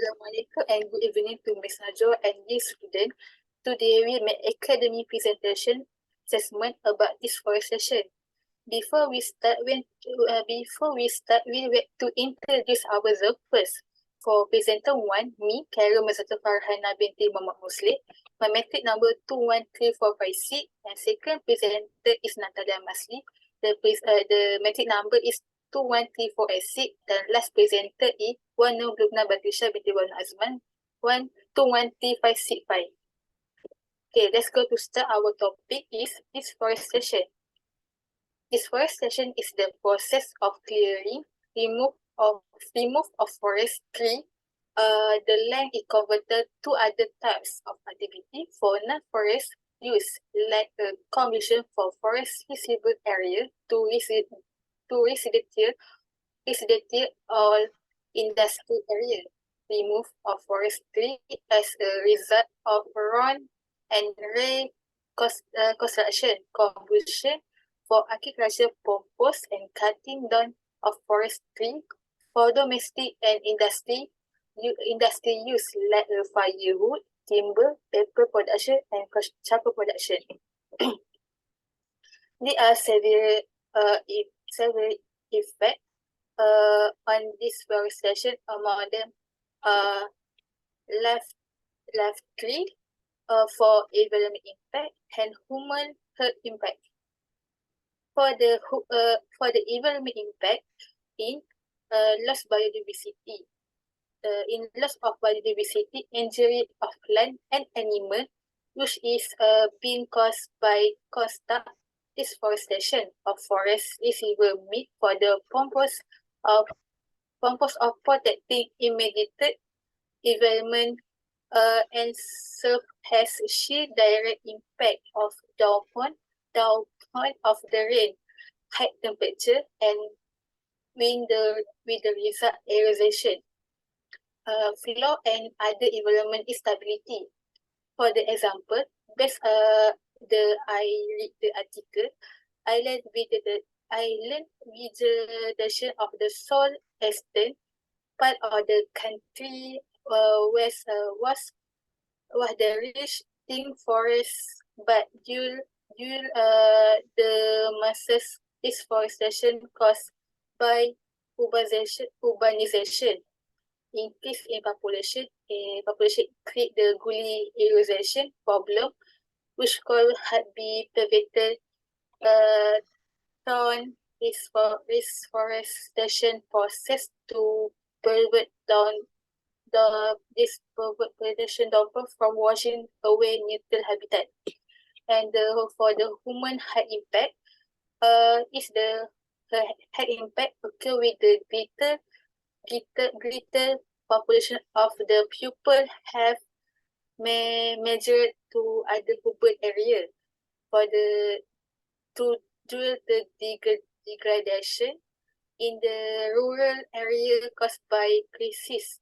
Assalamualaikum and good evening to Ms. Najwa and dear student. Today we make academic presentation assessment about deforestation. Before we start, we want to introduce ourselves first. For presenter 1, me, Khairul Mazzatul Farhana binti Muhammad Muslim. My metric number 213456 and second presenter is Natalia Masli. The metric number is 213486 dan last presenter is Wanu Lubna Batisha binti Wanu Azman 213565. Okay, let's go to start. Our topic is deforestation. Deforestation is the process of clearing, remove of forest tree. The land is converted to other types of activity for non-forest use, like a conversion for forest visible area to residential or industrial area. Remove of forest tree as a result of run and construction, combustion for agriculture purpose and cutting down of forest tree for domestic and industry use like firewood, timber, paper production and charcoal production. There are several effects on deforestation. Among them left tree for environment impact and human health impact. For the environment impact in loss biodiversity. In loss of biodiversity, injury of plant and animal, which is being caused by constant deforestation of forest receiver meat for the purpose of protecting immediate environment and serve has sheer direct impact of downpour of the rain, high temperature, and with the result erosion, flow and other environment instability. For the example, based I read the article, island vegetation of the Seoul Eastern part of the country was the rich thin forest, but due the massive deforestation caused by urbanization, increase in population create the gully erosion problem, which could have be prevented on deforestation process to prevent down this predation from washing away natural habitat. And for the human health impact, is the health impact occur with the greater population of the pupil have measured to other urban area for due the degradation in the rural area caused by crisis,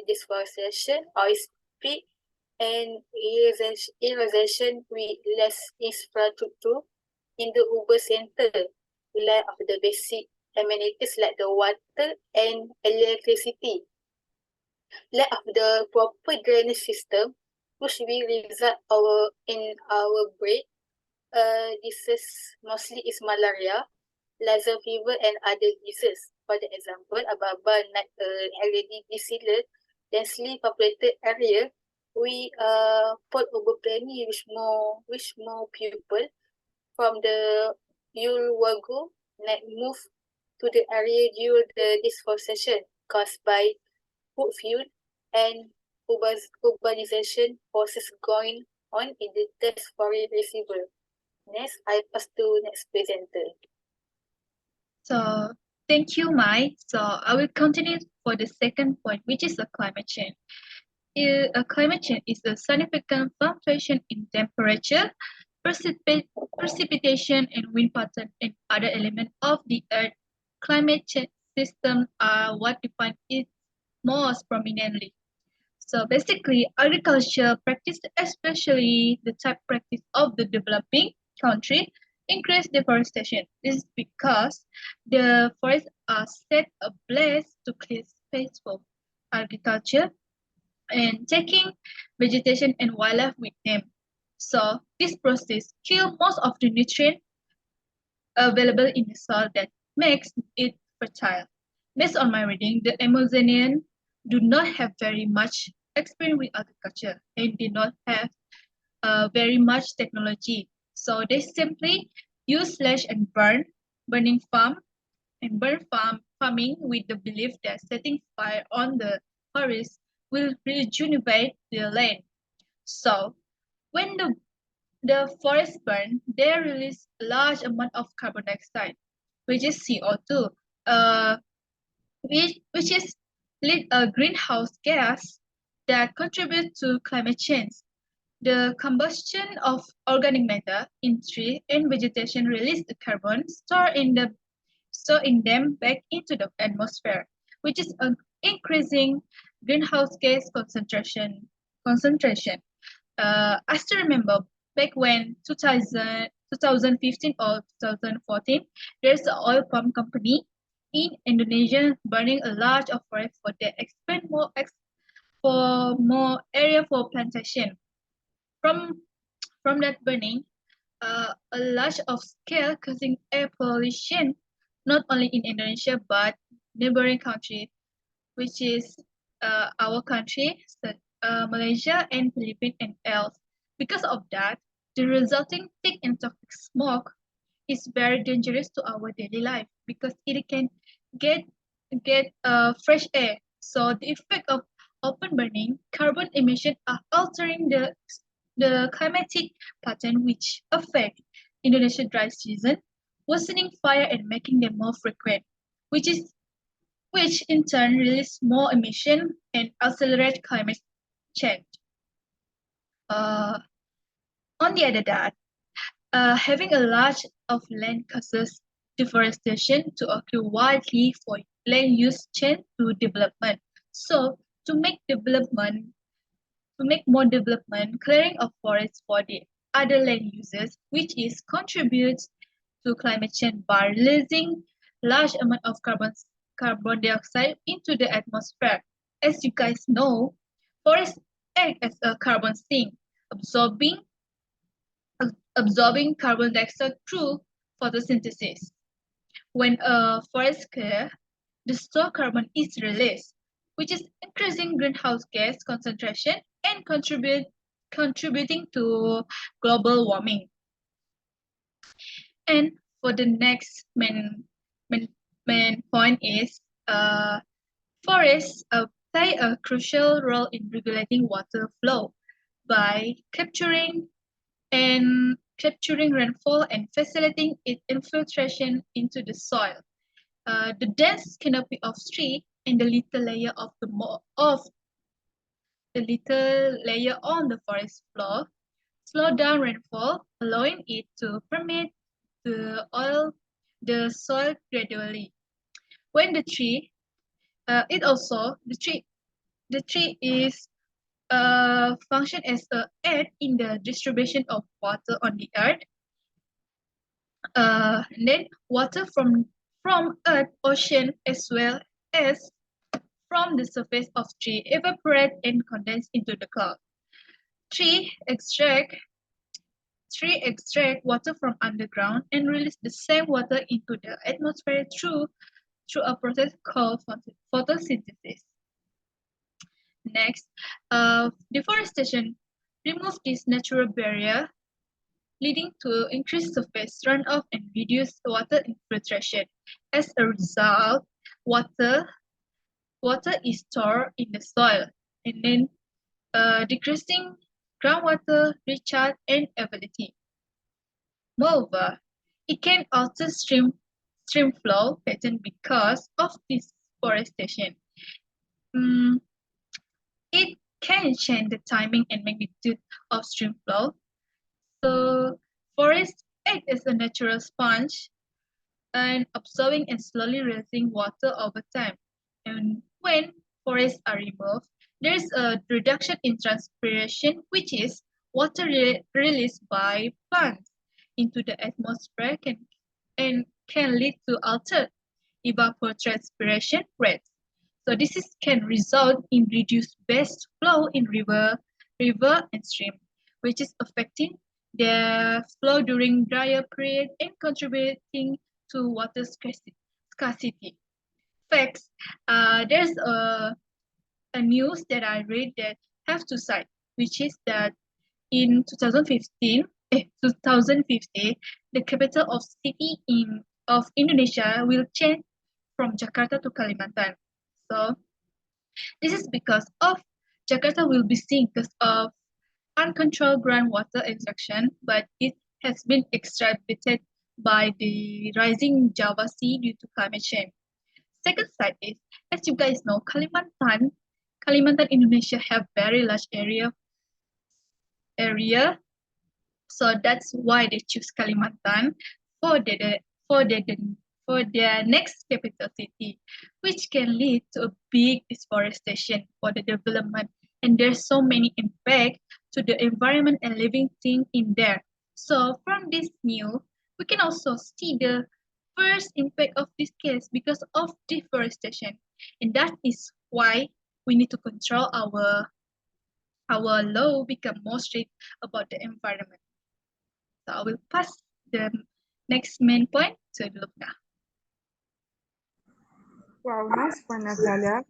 deforestation or speed and erosion with less infrastructure in the urban center, lack of the basic amenities like the water and electricity, lack of the proper drainage system, which will result in our break. Disease mostly is malaria, Lassa fever and other diseases. For the example, above already diseased, densely populated area, we put overplanning which more people from the Ulwago move to the area due the deforestation caused by wood fuel and urbanization process going on in the test forest receiver. Next, I pass to next presenter. So thank you, Mai. So I will continue for the second point, which is the climate change. Climate change is a significant fluctuation in temperature, precipitation, and wind pattern and other elements of the Earth. Climate change system are what define it most prominently. So basically, agriculture practice, especially the type practice of the developing country, increase deforestation. This is because the forests are set ablaze to clear space for agriculture agriculture and taking vegetation and wildlife with them. So this process kills most of the nutrients available in the soil that makes it fertile. Based on my reading, the Amazonian do not have very much experience with agriculture and did not have very much technology. So they simply use slash and burning farming with the belief that setting fire on the forest will rejuvenate the land. So when the forest burn, they release a large amount of carbon dioxide, which is CO2, uh, which is a greenhouse gas that contributes to climate change. The combustion of organic matter in tree and vegetation release the carbon stored in them back into the atmosphere, which is an increasing greenhouse gas concentration. I still remember back when 2015 or 2014, there's an oil palm company in Indonesia burning a large of forest for they expand for more area for plantation. From from that burning, a large of scale causing air pollution not only in Indonesia but neighboring countries, which is our country, Malaysia and Philippines and else. Because of that, the resulting thick and toxic smoke is very dangerous to our daily life because it can get fresh air. So the effect of open burning, carbon emission are altering the climatic pattern which affect Indonesia dry season, worsening fire and making them more frequent, which in turn release more emission and accelerate climate change. Uh, on the other hand, having a large of land causes deforestation to occur widely for land use change to development. So to make more development, clearing of forests for the other land uses, which is contributes to climate change by releasing large amount of carbon dioxide into the atmosphere. As you guys know, forests act as a carbon sink, absorbing absorbing carbon dioxide through photosynthesis. When a forest clears, the stored carbon is released, which is increasing greenhouse gas concentration and contributing to global warming. And for the next main, main point is forests play a crucial role in regulating water flow by capturing rainfall and facilitating its infiltration into the soil. The dense canopy of tree and the little layer on the forest floor slow down rainfall, allowing it to permeate the soil gradually. When the tree, it also the tree is function as a aid in the distribution of water on the earth. Then water from earth, ocean, as well as from the surface of tree evaporate and condense into the cloud. Tree extract Tree extract water from underground and release the same water into the atmosphere through a process called photosynthesis. Next, deforestation removes this natural barrier, leading to increased surface runoff and reduced water infiltration. As a result, water is stored in the soil and then decreasing groundwater recharge and ability. Moreover, it can alter stream flow pattern because of deforestation. Mm, it can change the timing and magnitude of stream flow. So forests act as a natural sponge and absorbing and slowly releasing water over time. And when forests are removed, there is a reduction in transpiration, which is water released by plants into the atmosphere and can lead to altered evapotranspiration rates. So can result in reduced base flow in river and stream, which is affecting their flow during drier period and contributing to water scarcity. Facts, there's a news that I read that have to cite, which is that in 2050, the capital of Indonesia will change from Jakarta to Kalimantan. So this is because of Jakarta will be seen because of uncontrolled groundwater extraction, but it has been exacerbated by the rising Java Sea due to climate change. Second side is, as you guys know, Kalimantan, Indonesia have very large area, so that's why they choose Kalimantan for the for the for their next capital city, which can lead to a big deforestation for the development. And there's so many impact to the environment and living thing in there. So from this new, we can also see the first impact of this case because of deforestation. And that is why we need to control our law become more strict about the environment. So I will pass the next main point to Lubna. Wow, nice point, Natalia.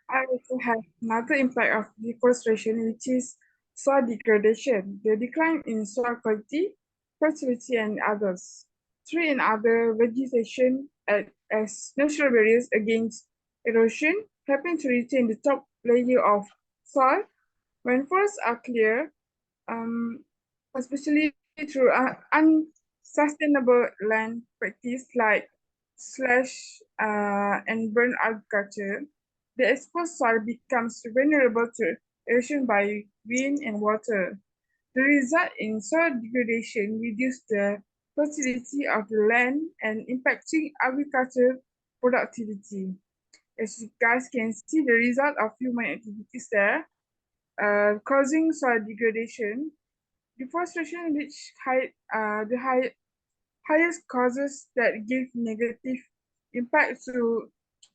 I also have another impact of deforestation, which is soil degradation, the decline in soil quality, fertility, and others. Tree and other vegetation act as natural barriers against erosion, helping to retain the top layer of soil. When forests are clear, especially through unsustainable land practice like slash and burn agriculture, the exposed soil becomes vulnerable to erosion by wind and water. The result in soil degradation reduces the fertility of the land and impacting agricultural productivity. As you guys can see, the result of human activities there, causing soil degradation. Deforestation reach the highest causes that give negative impact to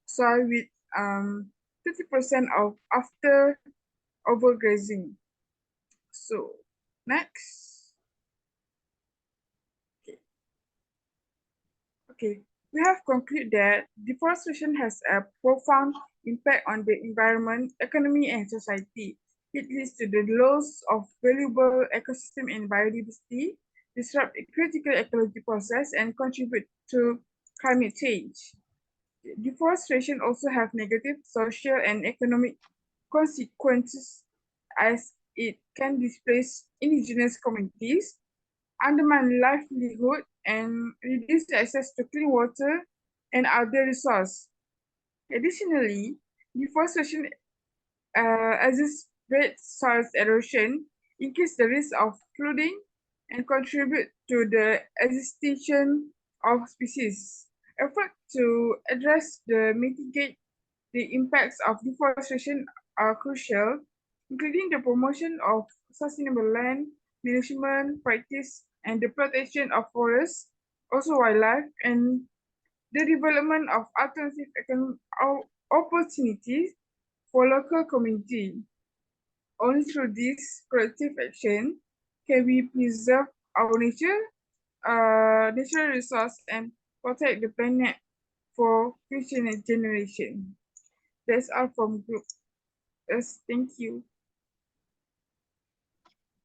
soil with 50% of after overgrazing. So next, okay, we have concluded that deforestation has a profound impact on the environment, economy, and society. It leads to the loss of valuable ecosystem and biodiversity, disrupt a critical ecology process, and contribute to climate change. Deforestation also have negative social and economic consequences as it can displace indigenous communities, undermine livelihood, and reduce access to clean water and other resources. Additionally, deforestation exacerbates soil erosion, increase the risk of flooding, and contribute to the extinction of species. Efforts to address the mitigate the impacts of deforestation are crucial, including the promotion of sustainable land management practice and the protection of forests, also wildlife, and the development of alternative economic opportunities for local community. Only through this collective action can we preserve our natural resource, and protect the planet for future generation. That's all from group. Yes, thank you.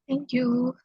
Thank you.